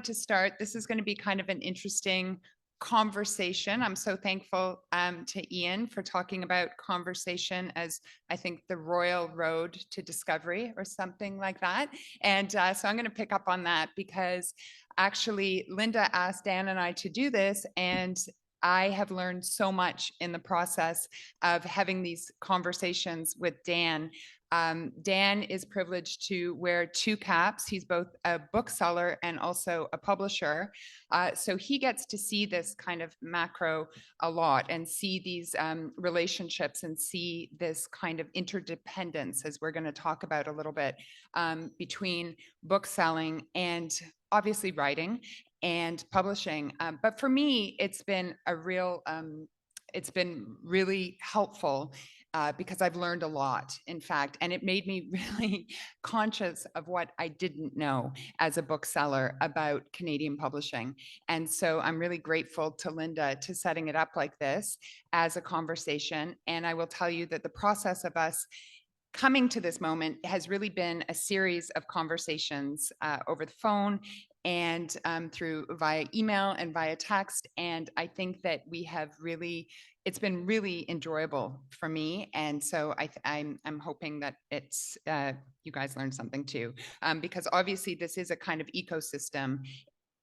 To start, this is going to be kind of an interesting conversation. I'm so thankful to Ian for talking about conversation as I think the royal road to discovery or something like that. And so I'm going to pick up on that because actually Linda asked Dan and I to do this, and I have learned so much in the process of having these conversations with Dan. Dan is privileged to wear two caps. He's both a bookseller and also a publisher. So he gets to see this kind of macro a lot and see these relationships and see this kind of interdependence, as we're going to talk about a little bit, between bookselling and obviously writing and publishing. But for me, it's been really helpful because I've learned a lot, in fact, and it made me really conscious of what I didn't know as a bookseller about Canadian publishing. And so I'm really grateful to Linda to setting it up like this as a conversation. And I will tell you that the process of us coming to this moment has really been a series of conversations over the phone and through via email and via text. And I think that we have really, it's been really enjoyable for me. And so I'm hoping that it's, you guys learned something too, because obviously this is a kind of ecosystem.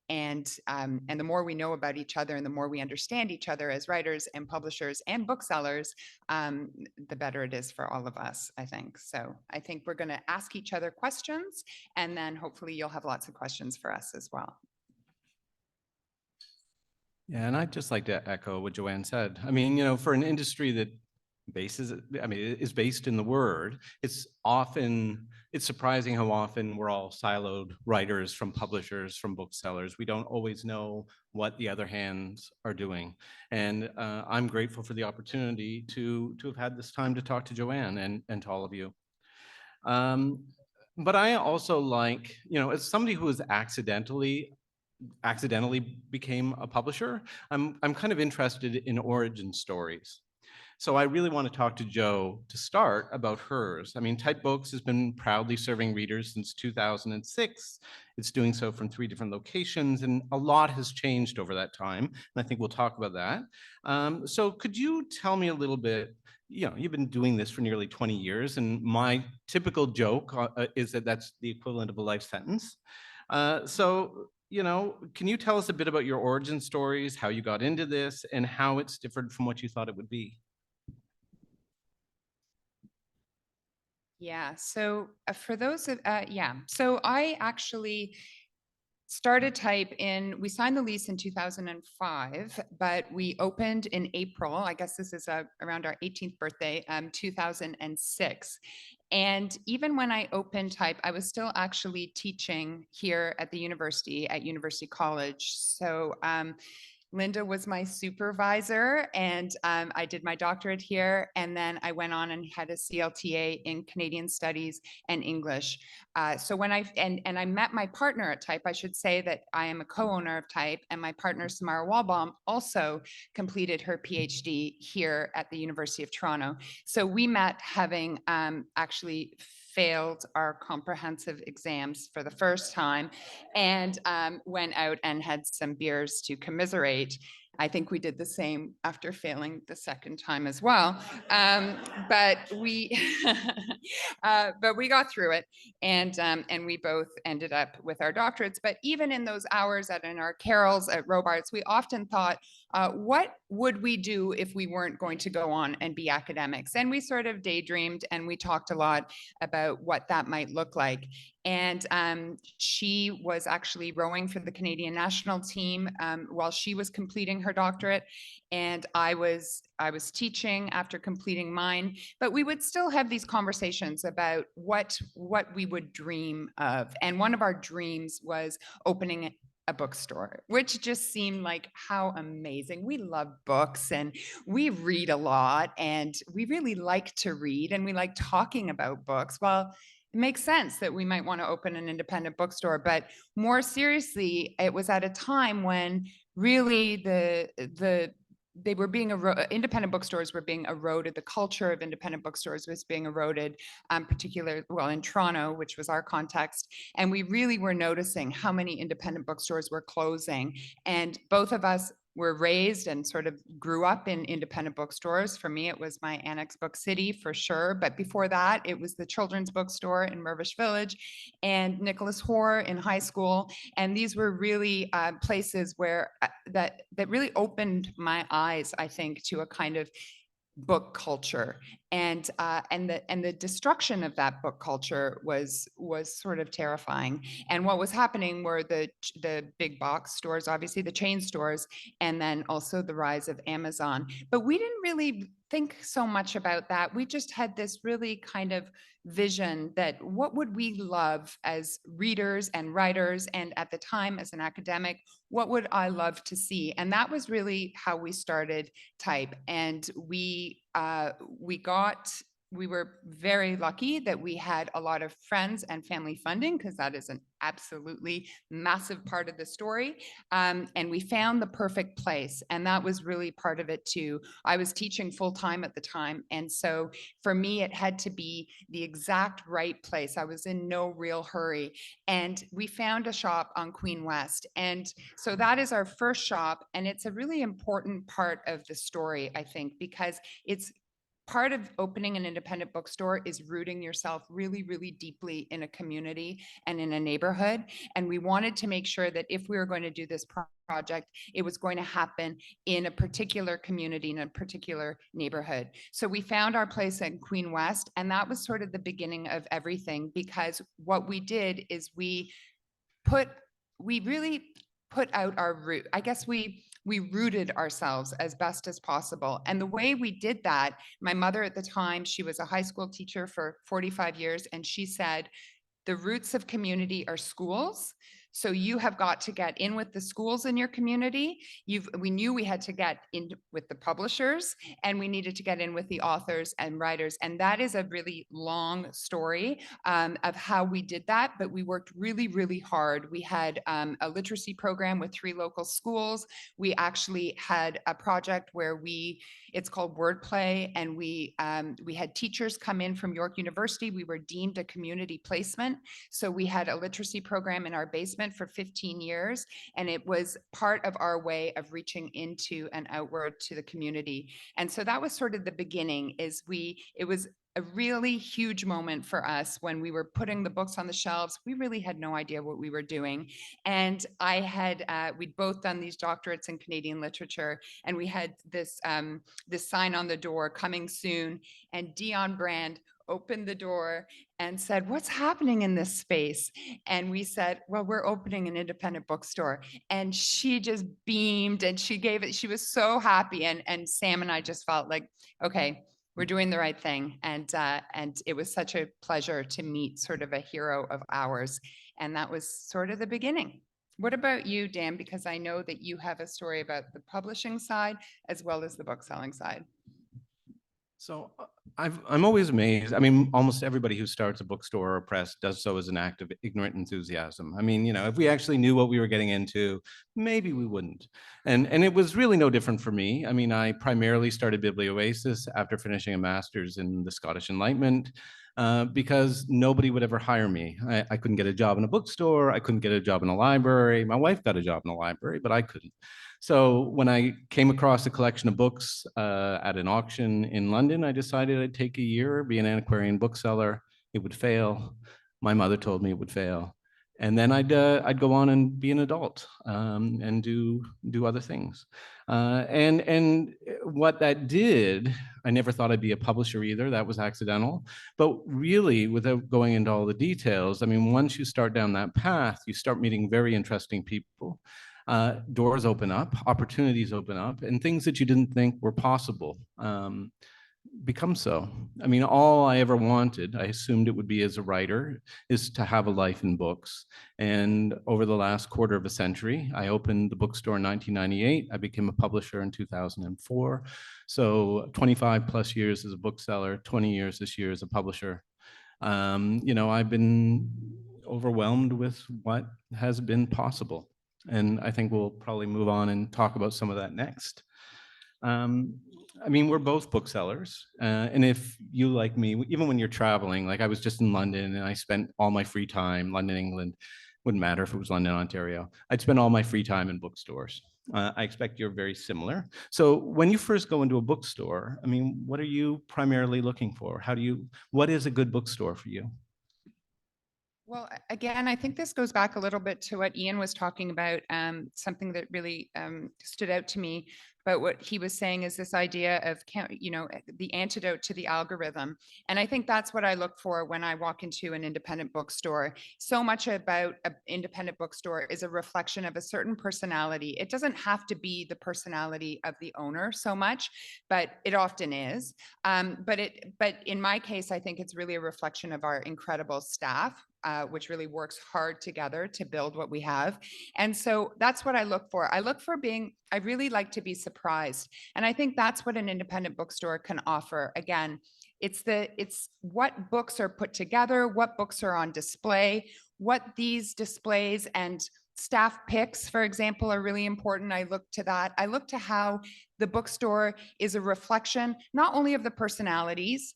And the more we know about each other and the more we understand each other as writers and publishers and booksellers, the better it is for all of us, I think. So I think we're going to ask each other questions, and then hopefully you'll have lots of questions for us as well. Yeah, and I'd just like to echo what Joanne said. I mean, you know, for an industry that is based in the word, it's surprising how often we're all siloed writers from publishers, from booksellers. We don't always know what the other hands are doing. And I'm grateful for the opportunity to have had this time to talk to Joanne and to all of you. But I also like, you know, as somebody who has accidentally became a publisher, I'm kind of interested in origin stories. So I really want to talk to Jo to start about hers. I mean, Type Books has been proudly serving readers since 2006. It's doing so from 3 different locations, and a lot has changed over that time. And I think we'll talk about that. So could you tell me a little bit, you know, you've been doing this for nearly 20 years, and my typical joke is that that's the equivalent of a life sentence. So, you know, can you tell us a bit about your origin stories, how you got into this, and how it's different from what you thought it would be? Yeah, so for those of, so I actually started Type we signed the lease in 2005, but we opened in April. I guess this is around our 18th birthday, 2006. And even when I opened Type, I was still actually teaching here at the university, at University College. So Linda was my supervisor, and I did my doctorate here. And then I went on and had a CLTA in Canadian Studies and English. So when and I met my partner at Type, I should say that I am a co-owner of Type, and my partner Samara Walbaum also completed her PhD here at the University of Toronto. So we met having actually failed our comprehensive exams for the first time, and went out and had some beers to commiserate. I think we did the same after failing the second time as well. But we got through it, and we both ended up with our doctorates. But even in those hours in our carols at Robarts, we often thought, what would we do if we weren't going to go on and be academics? And we sort of daydreamed, and we talked a lot about what that might look like. And she was actually rowing for the Canadian national team while she was completing her doctorate, and I was teaching after completing mine. But we would still have these conversations about what we would dream of, and one of our dreams was opening a bookstore, which just seemed like how amazing. We love books and we read a lot, and we really like to read, and we like talking about books. Well, it makes sense that we might want to open an independent bookstore, but more seriously, it was at a time when really the they were being independent bookstores were being eroded. The culture of independent bookstores was being eroded, particularly, well, in Toronto, which was our context. And we really were noticing how many independent bookstores were closing. And both of us were raised and sort of grew up in independent bookstores. For me, it was my Annex Book City for sure. But before that, it was the Children's Bookstore in Mirvish Village and Nicholas Hoare in high school. And these were really places where that really opened my eyes, I think, to a kind of book culture, and the destruction of that book culture was sort of terrifying. And what was happening were the big box stores, obviously the chain stores, and then also the rise of Amazon. But we didn't really think so much about that. We just had this really kind of vision that what would we love as readers and writers, and at the time as an academic, what would I love to see? And that was really how we started Type. And we were very lucky that we had a lot of friends and family funding, because that is an absolutely massive part of the story. And we found the perfect place. And that was really part of it too. I was teaching full time at the time. And so for me, it had to be the exact right place. I was in no real hurry. And we found a shop on Queen West. And so that is our first shop. And it's a really important part of the story, I think, because it's part of opening an independent bookstore is rooting yourself really, really deeply in a community and in a neighborhood. And we wanted to make sure that if we were going to do this project, it was going to happen in a particular community, in a particular neighborhood. So we found our place in Queen West, and that was sort of the beginning of everything, because what we did is we really put out our root. I guess we rooted ourselves as best as possible. And the way we did that, my mother at the time, she was a high school teacher for 45 years, and she said, the roots of community are schools. So you have got to get in with the schools in your community. We knew we had to get in with the publishers, and we needed to get in with the authors and writers. And that is a really long story of how we did that, but we worked really, really hard. We had a literacy program with 3 local schools. We actually had a project where it's called Wordplay, and we had teachers come in from York University. We were deemed a community placement. So we had a literacy program in our basement for 15 years, and it was part of our way of reaching into and outward to the community. And so that was sort of the beginning. It was a really huge moment for us when we were putting the books on the shelves. We really had no idea what we were doing. And we'd both done these doctorates in Canadian literature, and we had this sign on the door, coming soon. And Dion Brand opened the door and said, "What's happening in this space?" And we said, "Well, we're opening an independent bookstore." And she just beamed, and she was so happy. And Sam and I just felt like, okay, we're doing the right thing. And it was such a pleasure to meet sort of a hero of ours. And that was sort of the beginning. What about you, Dan? Because I know that you have a story about the publishing side as well as the book selling side. So I'm always amazed. I mean, almost everybody who starts a bookstore or a press does so as an act of ignorant enthusiasm. I mean, if we actually knew what we were getting into, maybe we wouldn't. And it was really no different for me. I mean, I primarily started Biblioasis after finishing a master's in the Scottish Enlightenment. Because nobody would ever hire me. I couldn't get a job in a bookstore. I couldn't get a job in a library. My wife got a job in a library, but I couldn't. So when I came across a collection of books at an auction in London, I decided I'd take a year, be an antiquarian bookseller. It would fail. My mother told me it would fail. And then I'd go on and be an adult and do other things. And what that did, I never thought I'd be a publisher either. That was accidental. But really, without going into all the details, I mean, once you start down that path, you start meeting very interesting people. Doors open up, opportunities open up, and things that you didn't think were possible become so. I mean, all I ever wanted, I assumed it would be as a writer, is to have a life in books. And over the last quarter of a century, I opened the bookstore in 1998. I became a publisher in 2004. So 25 plus years as a bookseller, 20 years this year as a publisher. I've been overwhelmed with what has been possible. And I think we'll probably move on and talk about some of that next. I mean, we're both booksellers. And if you, like me, even when you're traveling, like I was just in London and I spent all my free time, London, England, wouldn't matter if it was London, Ontario, I'd spend all my free time in bookstores. I expect you're very similar. So when you first go into a bookstore, I mean, what are you primarily looking for? What is a good bookstore for you? Well, again, I think this goes back a little bit to what Ian was talking about, something that really stood out to me. But what he was saying is this idea of, the antidote to the algorithm. And I think that's what I look for when I walk into an independent bookstore. So much about an independent bookstore is a reflection of a certain personality. It doesn't have to be the personality of the owner so much, but it often is. But in my case, I think it's really a reflection of our incredible staff, which really works hard together to build what we have. And so that's what I look for. I really like to be surprised. And I think that's what an independent bookstore can offer. Again, it's what books are put together, what books are on display, what these displays and staff picks, for example, are really important. I look to that. I look to how the bookstore is a reflection not only of the personalities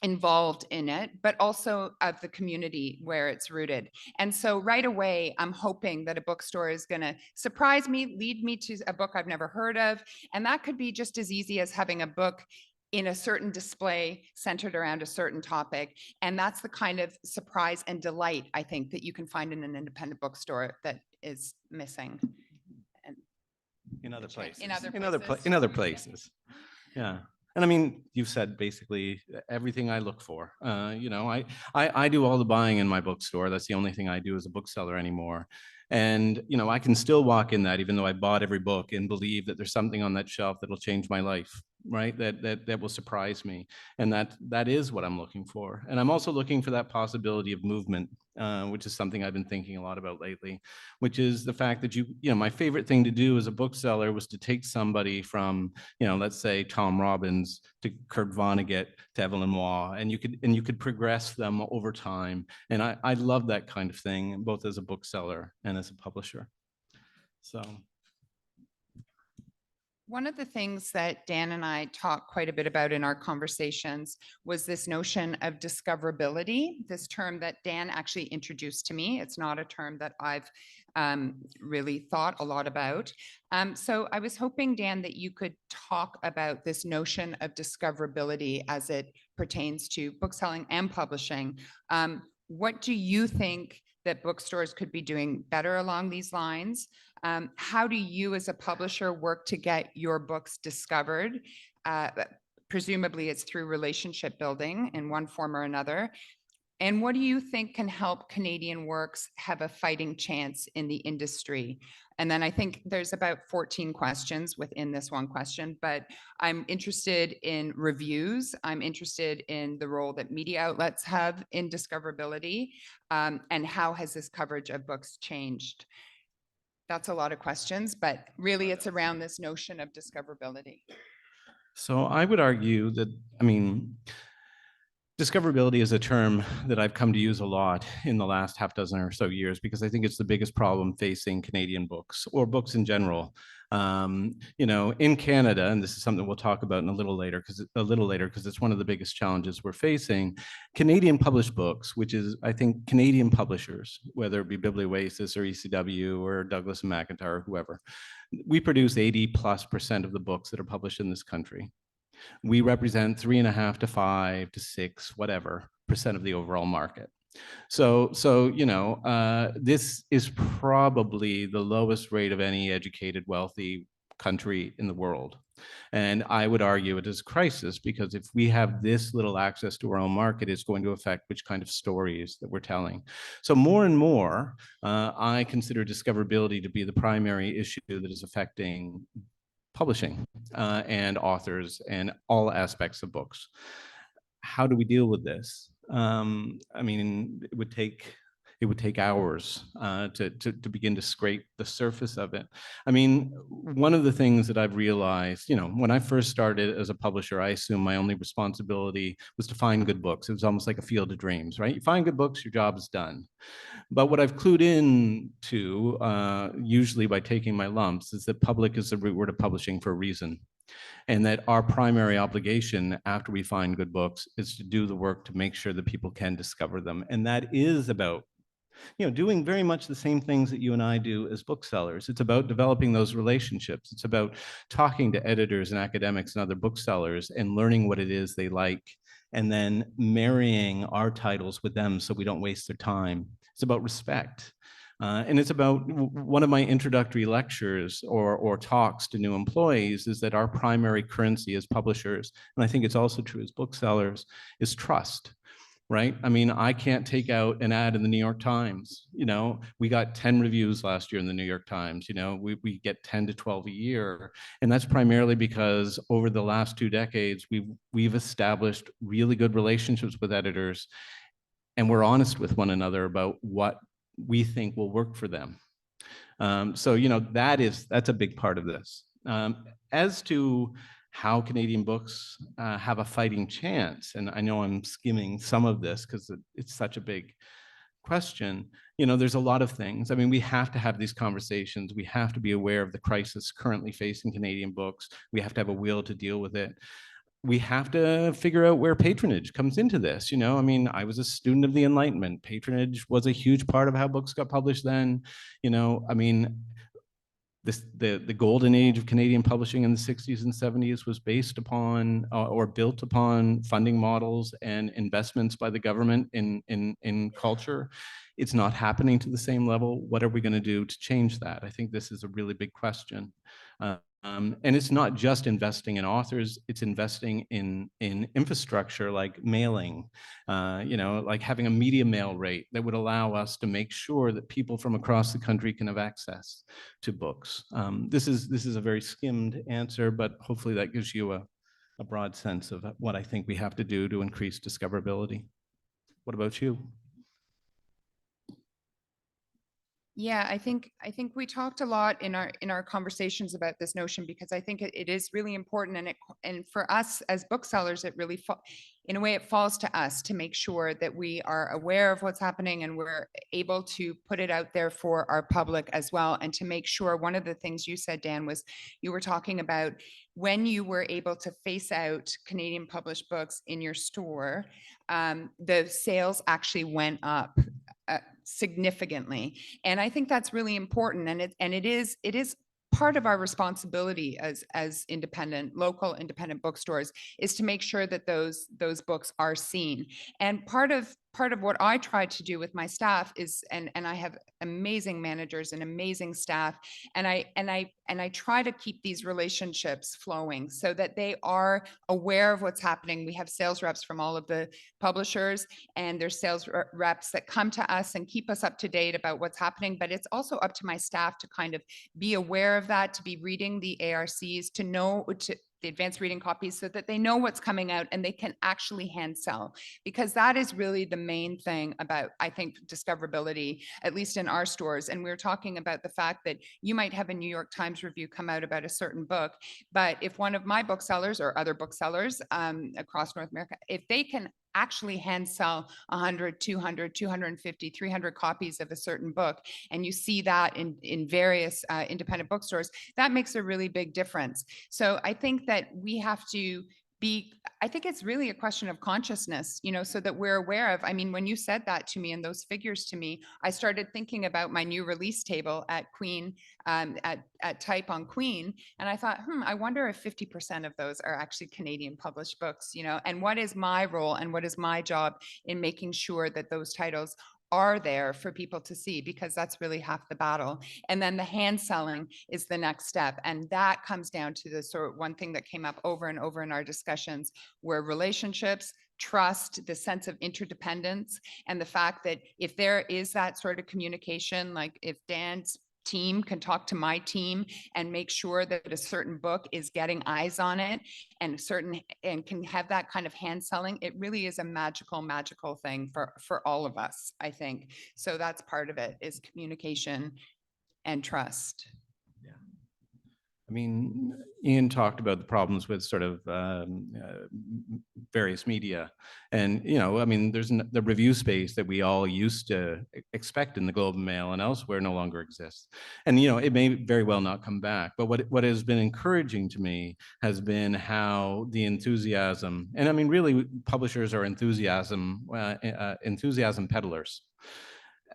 involved in it, but also of the community where it's rooted. And so right away, I'm hoping that a bookstore is going to surprise me, lead me to a book I've never heard of. And that could be just as easy as having a book in a certain display centered around a certain topic. And that's the kind of surprise and delight, I think, that you can find in an independent bookstore that is missing. And In other places. In other places. Yeah. And I mean, you've said basically everything I look for. I do all the buying in my bookstore. That's the only thing I do as a bookseller anymore. And, I can still walk in that even though I bought every book and believe that there's something on that shelf that'll change my life, right? That will surprise me. And that is what I'm looking for. And I'm also looking for that possibility of movement, which is something I've been thinking a lot about lately, which is the fact that my favorite thing to do as a bookseller was to take somebody from, let's say Tom Robbins to Kurt Vonnegut to Evelyn Waugh, and you could progress them over time. And I love that kind of thing, both as a bookseller and as a publisher. So. One of the things that Dan and I talked quite a bit about in our conversations was this notion of discoverability, this term that Dan actually introduced to me. It's not a term that I've really thought a lot about. So I was hoping, Dan, that you could talk about this notion of discoverability as it pertains to bookselling and publishing. What do you think that bookstores could be doing better along these lines? How do you as a publisher work to get your books discovered? Presumably it's through relationship building in one form or another. And what do you think can help Canadian works have a fighting chance in the industry? And then I think there's about 14 questions within this one question, but I'm interested in reviews. I'm interested in the role that media outlets have in discoverability, and how has this coverage of books changed? That's a lot of questions, but really it's around this notion of discoverability. So I would argue that, discoverability is a term that I've come to use a lot in the last half dozen or so years because I think it's the biggest problem facing Canadian books or books in general. In Canada, and this is something we'll talk about in a little later because it's one of the biggest challenges we're facing. Canadian published books, which is I think Canadian publishers, whether it be Biblioasis or ECW or Douglas and McIntyre or whoever, we produce 80+% of the books that are published in this country. We represent 3.5 to 5 to 6, whatever, % of the overall market. So this is probably the lowest rate of any educated, wealthy country in the world. And I would argue it is a crisis because if we have this little access to our own market, it's going to affect which kind of stories that we're telling. So more and more, I consider discoverability to be the primary issue that is affecting publishing and authors and all aspects of books. How do we deal with this? It would take it would take hours to begin to scrape the surface of it. I mean, one of the things that I've realized, when I first started as a publisher, I assumed my only responsibility was to find good books. It was almost like a field of dreams, right? You find good books, your job is done. But what I've clued into, usually by taking my lumps, is that public is the root word of publishing for a reason. And that our primary obligation after we find good books is to do the work to make sure that people can discover them. And that is about doing very much the same things that you and I do as booksellers. It's about developing those relationships. It's about talking to editors and academics and other booksellers and learning what it is they like, and then marrying our titles with them so we don't waste their time. It's about respect. And it's about one of my introductory lectures or talks to new employees is that our primary currency as publishers, and I think it's also true as booksellers, is trust. Right? I mean, I can't take out an ad in the New York Times. We got 10 reviews last year in the New York Times. We get 10 to 12 a year. And that's primarily because over the last 2 decades, we've established really good relationships with editors, and we're honest with one another about what we think will work for them. So, that's a big part of this. As to how Canadian books have a fighting chance, and I know I'm skimming some of this because it's such a big question. There's a lot of things. I mean, we have to have these conversations. We have to be aware of the crisis currently facing Canadian books. We have to have a will to deal with it. We have to figure out where patronage comes into this. I mean, I was a student of the Enlightenment. Patronage was a huge part of how books got published then. I mean, the golden age of Canadian publishing in the 60s and 70s was based upon or built upon funding models and investments by the government in culture. It's not happening to the same level. What are we going to do to change that? I think this is a really big question. And it's not just investing in authors, it's investing in infrastructure like mailing, like having a media mail rate that would allow us to make sure that people from across the country can have access to books. This is a very skimmed answer, but hopefully that gives you a broad sense of what I think we have to do to increase discoverability. What about you? Yeah, I think we talked a lot in our conversations about this notion, because I think it is really important, and for us as booksellers, it really in a way it falls to us to make sure that we are aware of what's happening and we're able to put it out there for our public as well. And to make sure, one of the things you said, Dan, was you were talking about when you were able to face out Canadian published books in your store, the sales actually went up significantly. And I think that's really important. And it is part of our responsibility as local independent bookstores, is to make sure that those books are seen. And part of what I try to do with my staff is, and I have amazing managers and amazing staff, and I try to keep these relationships flowing so that they are aware of what's happening. We have sales reps from all of the publishers, and there's sales reps that come to us and keep us up to date about what's happening. But it's also up to my staff to kind of be aware of that, to be reading the ARCs, to know the advanced reading copies, so that they know what's coming out and they can actually hand sell, because that is really the main thing about, I think, discoverability, at least in our stores. And we were talking about the fact that you might have a New York Times review come out about a certain book, but if one of my booksellers or other booksellers across North America, if they can actually hand sell 100, 200, 250, 300 copies of a certain book, and you see that in various independent bookstores, that makes a really big difference. So I think that we have to I think it's really a question of consciousness, so that we're aware of. I mean, when you said that to me and those figures to me, I started thinking about my new release table at Queen, at Type on Queen, and I thought, I wonder if 50% of those are actually Canadian published books, and what is my role and what is my job in making sure that those titles are there for people to see, because that's really half the battle. And then the hand selling is the next step. And that comes down to the sort of one thing that came up over and over in our discussions, were relationships, trust, the sense of interdependence, and the fact that if there is that sort of communication, like if Dan's team can talk to my team and make sure that a certain book is getting eyes on it and can have that kind of hand selling, it really is a magical thing for all of us, I think. So that's part of it, is communication and trust. I mean, Ian talked about the problems with sort of various media. And, I mean, there's the review space that we all used to expect in the Globe and Mail and elsewhere no longer exists. And, it may very well not come back. But what has been encouraging to me has been how the enthusiasm, and I mean, really, publishers are enthusiasm peddlers.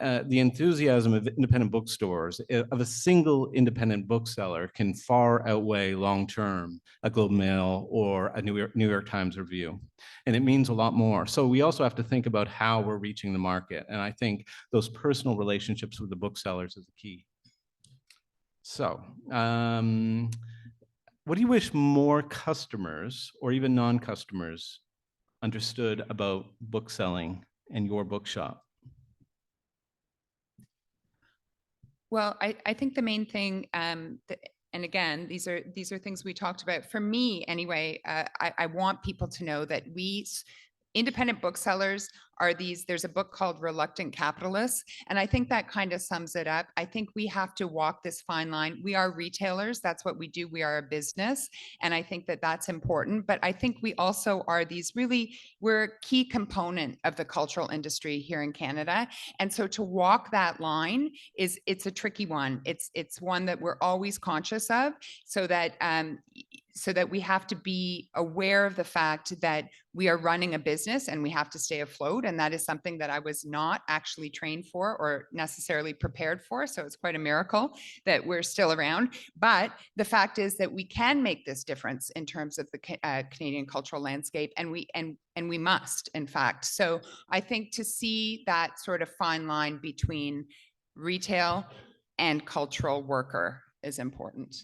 The enthusiasm of independent bookstores, of a single independent bookseller, can far outweigh long-term a Globe and Mail or a New York Times review. And it means a lot more. So we also have to think about how we're reaching the market. And I think those personal relationships with the booksellers is the key. So what do you wish more customers or even non-customers understood about bookselling and your bookshop? Well, I think the main thing, and again, these are things we talked about. For me, anyway, I want people to know that independent booksellers are these. There's a book called Reluctant Capitalists, and I think that kind of sums it up. I think we have to walk this fine line. We are retailers. That's what we do. We are a business, and I think that that's important. But I think we also are we're a key component of the cultural industry here in Canada. And so to walk that line it's a tricky one. It's one that we're always conscious of, so that we have to be aware of the fact that we are running a business and we have to stay afloat. And that is something that I was not actually trained for or necessarily prepared for. So it's quite a miracle that we're still around. But the fact is that we can make this difference in terms of the Canadian cultural landscape, and we must, in fact. So I think to see that sort of fine line between retail and cultural worker is important.